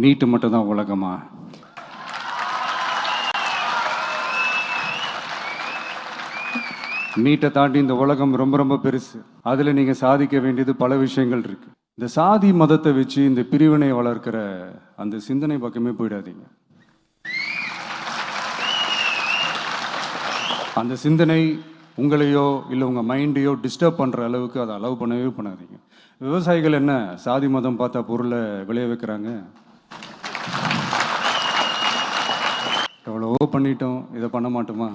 நீட்டு மட்டும் தான் உலகமா? நீட்டை தாண்டி இந்த உலகம் ரொம்ப ரொம்ப பெருசு. அதில் நீங்கள் சாதிக்க வேண்டியது பல விஷயங்கள் இருக்கு. இந்த சாதி மதத்தை வச்சு இந்த பிரிவினை வளர்க்கிற அந்த சிந்தனை பக்கமே போயிடாதீங்க. அந்த சிந்தனை உங்களையோ இல்லை உங்கள் மைண்டையோ டிஸ்டர்ப் பண்ணுற அளவுக்கு அதை அலோவ் பண்ணவே பண்ணாதீங்க. விவசாயிகள் என்ன சாதி மதம் பார்த்தா பொருளை விளைய வைக்கிறாங்க? எவ்வளவோ பண்ணிட்டோம், இதை பண்ண மாட்டோமா?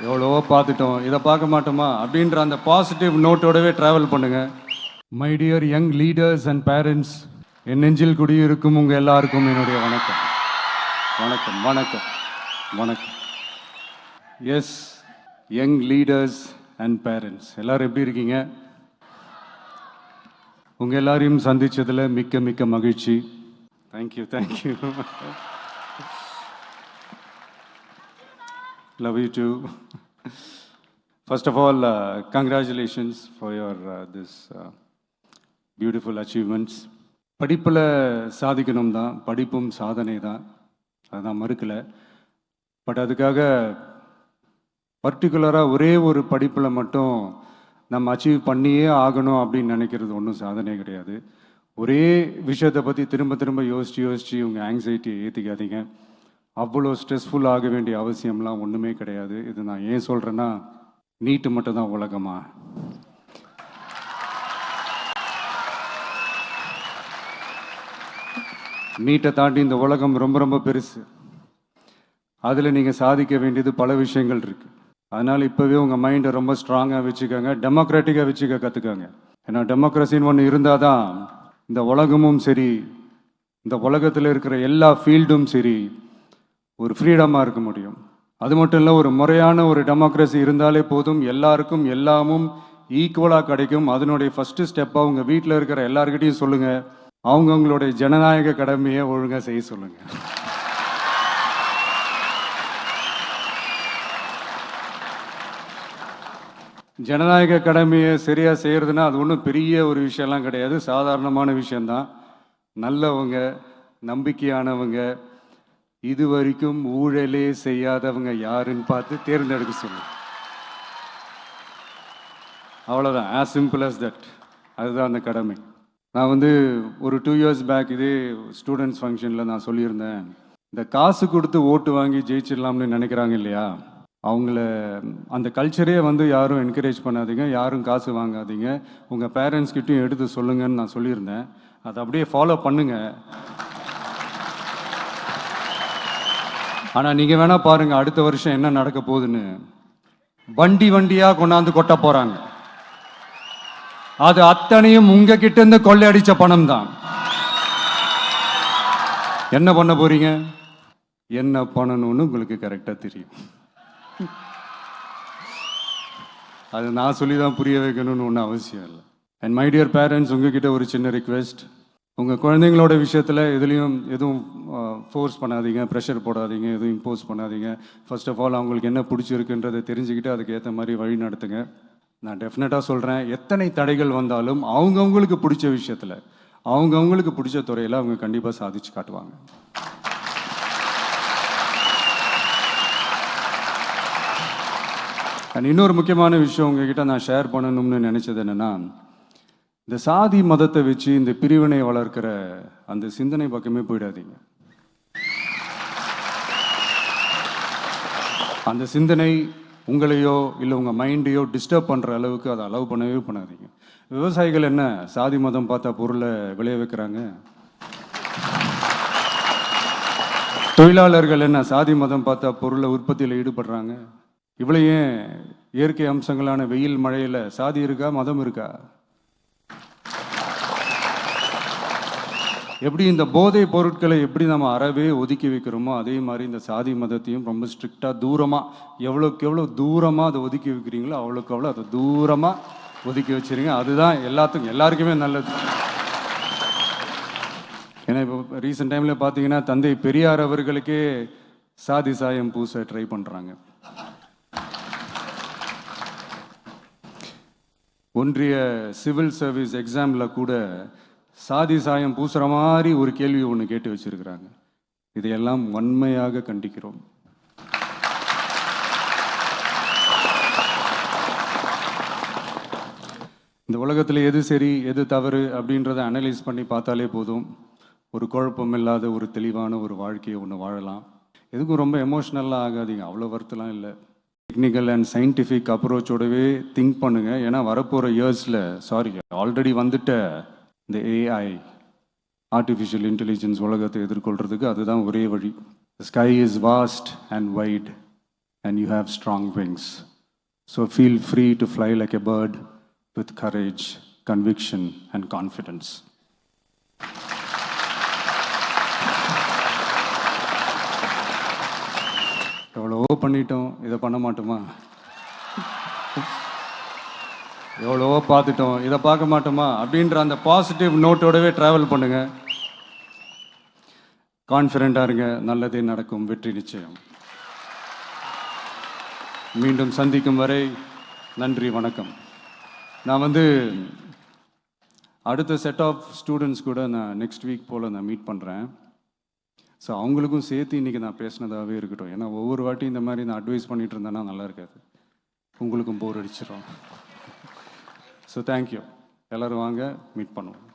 எவ்வளவோ பார்த்துட்டோம், இதை பார்க்க மாட்டோமா அப்படின்ற அந்த பாசிட்டிவ் நோட்டோடவே ட்ராவல் பண்ணுங்க. My dear young leaders and parents, என் நெஞ்சில் குடியிருக்கும் உங்கள் எல்லாருக்கும் என்னுடைய வணக்கம். வணக்கம் வணக்கம் வணக்கம். Yes, young leaders and parents எல்லாரும் எப்படி இருக்கீங்க? உங்கள் எல்லாரையும் சந்தித்ததில் மிக்க மிக்க மகிழ்ச்சி. Thank you thank you. Love you too. First of all, congratulations for your this beautiful achievements. படிப்பில் சாதிக்கணும் தான், படிப்பும் சாதனை தான், அதுதான் மறுக்கலை. பட் அதுக்காக பர்டிகுலராக ஒரே ஒரு படிப்பில் மட்டும் நம்ம அச்சீவ் பண்ணியே ஆகணும் அப்படின்னு நினைக்கிறது ஒன்றும் சாதனை கிடையாது. ஒரே விஷயத்தை பற்றி திரும்ப திரும்ப யோசித்து உங்கள் ஆங்ஸைட்டியை ஏற்றிக்காதீங்க. அவ்வளோ ஸ்ட்ரெஸ்ஃபுல் ஆக வேண்டிய அவசியம்லாம் ஒன்றுமே கிடையாது. இது நான் ஏன் சொல்கிறேன்னா, நீட்டு மட்டும் தான் உலகமா? நீட்டை தாண்டி இந்த உலகம் ரொம்ப ரொம்ப பெருசு. அதில் நீங்கள் சாதிக்க வேண்டியது பல விஷயங்கள் இருக்குது. அதனால் இப்போவே உங்கள் மைண்டை ரொம்ப ஸ்ட்ராங்காக வச்சுக்கோங்க, டெமோக்ராட்டிக்காக வச்சுக்க கற்றுக்கோங்க. ஏன்னா டெமோக்ரஸின்னு ஒன்று இருந்தால் தான் இந்த உலகமும் சரி, இந்த உலகத்தில் இருக்கிற எல்லா ஃபீல்டும் சரி, ஒரு ஃப்ரீடமாக இருக்க முடியும். அது மட்டும் இல்லை, ஒரு முறையான ஒரு டெமோக்ரஸி இருந்தாலே போதும், எல்லாருக்கும் எல்லாமும் ஈக்குவலாக கிடைக்கும். அதனுடைய ஃபஸ்ட்டு ஸ்டெப்பாக உங்கள் வீட்டில் இருக்கிற எல்லாருக்கிட்டையும் சொல்லுங்கள், அவங்கவுங்களுடைய ஜனநாயக கடமையை ஒழுங்காக செய்ய சொல்லுங்கள். ஜனநாயக கடமையை சரியாக செய்கிறதுனா அது ஒன்றும் பெரிய ஒரு விஷயம்லாம் கிடையாது, சாதாரணமான விஷயந்தான். நல்லவங்க, நம்பிக்கையானவங்க, இது வரைக்கும் ஊழலே செய்யாதவங்க யாருன்னு பார்த்து தேர்ந்தெடுக்க சொல்லுங்க. அவ்வளோதான், ஆஸ் சிம்பிள் அஸ் தட். அதுதான் அந்த கடமை. நான் ஒரு 2 years பேக் இதே ஸ்டூடெண்ட்ஸ் ஃபங்க்ஷனில் நான் சொல்லியிருந்தேன், இந்த காசு கொடுத்து ஓட்டு வாங்கி ஜெயிச்சிடலாம்னு நினைக்கிறாங்க இல்லையா, அவங்கள அந்த கல்ச்சரே யாரும் என்கரேஜ் பண்ணாதீங்க, யாரும் காசு வாங்காதீங்க, உங்கள் பேரண்ட்ஸ்கிட்டையும் எடுத்து சொல்லுங்கன்னு நான் சொல்லியிருந்தேன். அதை அப்படியே ஃபாலோ பண்ணுங்கள். ஆனால் நீங்கள் வேணால் பாருங்கள், அடுத்த வருஷம் என்ன நடக்க போகுதுன்னு. வண்டி வண்டியாக கொண்டாந்து கொட்ட போகிறாங்க. அது அத்தனையும் உங்ககிட்ட இருந்து கொள்ளையடிச்ச பணம் தான். என்ன பண்ண போறீங்க? என்ன பண்ணணும்னு உங்களுக்கு கரெக்டாக தெரியும். அது நான் சொல்லி தான் புரிய வைக்கணும்னு ஒன்றும் அவசியம் இல்லை. அண்ட் மை டியர் பேரண்ட்ஸ், உங்ககிட்ட ஒரு சின்ன ரிக்வெஸ்ட். உங்கள் குழந்தைங்களோட விஷயத்தில் எதுவும் ஃபோர்ஸ் பண்ணாதீங்க, ப்ரெஷர் போடாதீங்க, எதுவும் இம்போஸ் பண்ணாதீங்க. ஃபர்ஸ்ட் ஆஃப் ஆல் அவங்களுக்கு என்ன பிடிச்சிருக்குன்றதை தெரிஞ்சுக்கிட்டு அதுக்கு ஏற்ற மாதிரி வழி நடத்துங்க. நான் டெஃபினட்டாக சொல்கிறேன், எத்தனை தடைகள் வந்தாலும் அவங்கவுங்களுக்கு பிடிச்ச விஷயத்தில், அவங்கவுங்களுக்கு பிடிச்ச துறையில் அவங்க கண்டிப்பாக சாதிச்சு காட்டுவாங்க. அண்ட் இன்னொரு முக்கியமான விஷயம் உங்ககிட்ட நான் ஷேர் பண்ணணும்னு நினச்சது என்னென்னா, இந்த சாதி மதத்தை வச்சு இந்த பிரிவினை வளர்க்கிற அந்த சிந்தனை பக்கமே போயிடாதீங்க. அந்த சிந்தனை உங்களையோ இல்லை உங்கள் மைண்டையோ டிஸ்டர்ப் பண்ணுற அளவுக்கு அதை அலோவ் பண்ணவே பண்ணாதீங்க. விவசாயிகள் என்ன சாதி மதம் பார்த்தா பொருளை விளைய வைக்கிறாங்க? தொழிலாளர்கள் என்ன சாதி மதம் பார்த்தா பொருளை உற்பத்தியில் ஈடுபடுறாங்க? இவ்வளோ ஏன் இயற்கை அம்சங்களான வெயில் மழையில் சாதி இருக்கா, மதம் இருக்கா? எப்படி இந்த போதை பொருட்களை எப்படி நம்ம அறவே ஒதுக்கி வைக்கிறோமோ, அதே மாதிரி இந்த சாதி மதத்தையும் ரொம்ப ஸ்ட்ரிக்டாக தூரமாக, எவ்வளோக்கு எவ்வளோ தூரமாக அதை ஒதுக்கி வைக்கிறீங்களோ அவ்வளோக்கு அவ்வளோ அதை தூரமாக ஒதுக்கி வச்சுருங்க. அதுதான் எல்லாருக்குமே நல்லது. ஏன்னா இப்போ ரீசெண்ட் டைமில் பார்த்தீங்கன்னா, தந்தை பெரியார் அவர்களுக்கே சாதி சாயம் பூச ட்ரை பண்ணுறாங்க. ஒன்றிய சிவில் சர்வீஸ் எக்ஸாமில் கூட சாதி சாயம் பூசுகிற மாதிரி ஒரு கேள்வி ஒன்று கேட்டு வச்சிருக்கிறாங்க. இதையெல்லாம் வன்மையாக கண்டிக்கிறோம். இந்த உலகத்தில் எது சரி எது தவறு அப்படின்றத அனலைஸ் பண்ணி பார்த்தாலே போதும். ஒரு குழப்பம் இல்லாத ஒரு தெளிவான ஒரு வாழ்க்கையை ஒன்று வாழலாம். எதுக்கும் ரொம்ப எமோஷ்னலாக ஆகாதீங்க, அவ்வளோ வருத்தலாம் இல்லை. டெக்னிக்கல் அண்ட் சயின்டிஃபிக் அப்ரோச்சோடவே திங்க் பண்ணுங்கள். ஏன்னா வரப்போகிற இயர்ஸில் ஆல்ரெடி வந்துட்ட இந்த ஏஐ ஆர்டிஃபிஷியல் இன்டெலிஜென்ஸ் உலகத்தை எதிர்கொள்கிறதுக்கு அதுதான் ஒரே வழி. Sky is vast and wide and you have strong wings. So feel free to fly like a bird with courage, conviction and confidence. எவ்வளவோ பண்ணிட்டோம், இதை பண்ண மாட்டோமா? எவ்வளவோ பார்த்துட்டோம், இதை பார்க்க மாட்டோமா அப்படின்ற அந்த பாசிட்டிவ் நோட்டோடவே ட்ராவல் பண்ணுங்க. கான்ஃபிடென்ட்டாக இருங்க, நல்லதே நடக்கும், வெற்றி நிச்சயம். மீண்டும் சந்திக்கும் வரை நன்றி, வணக்கம். நான் அடுத்த செட் ஆஃப் ஸ்டூடெண்ட்ஸ் கூட நான் நெக்ஸ்ட் வீக் போல் நான் மீட் பண்ணுறேன். ஸோ அவங்களுக்கும் சேர்த்து இன்றைக்கி நான் பேசினதாகவே இருக்கட்டும். ஏன்னா ஒவ்வொரு வாட்டி இந்த மாதிரி நான் அட்வைஸ் பண்ணிகிட்டு இருந்தேன்னா நல்லா இருக்காது, உங்களுக்கும் போர் அடிச்சிடும். So thank you. எல்லோரும் வாங்க, மீட் பண்ணுவோம்.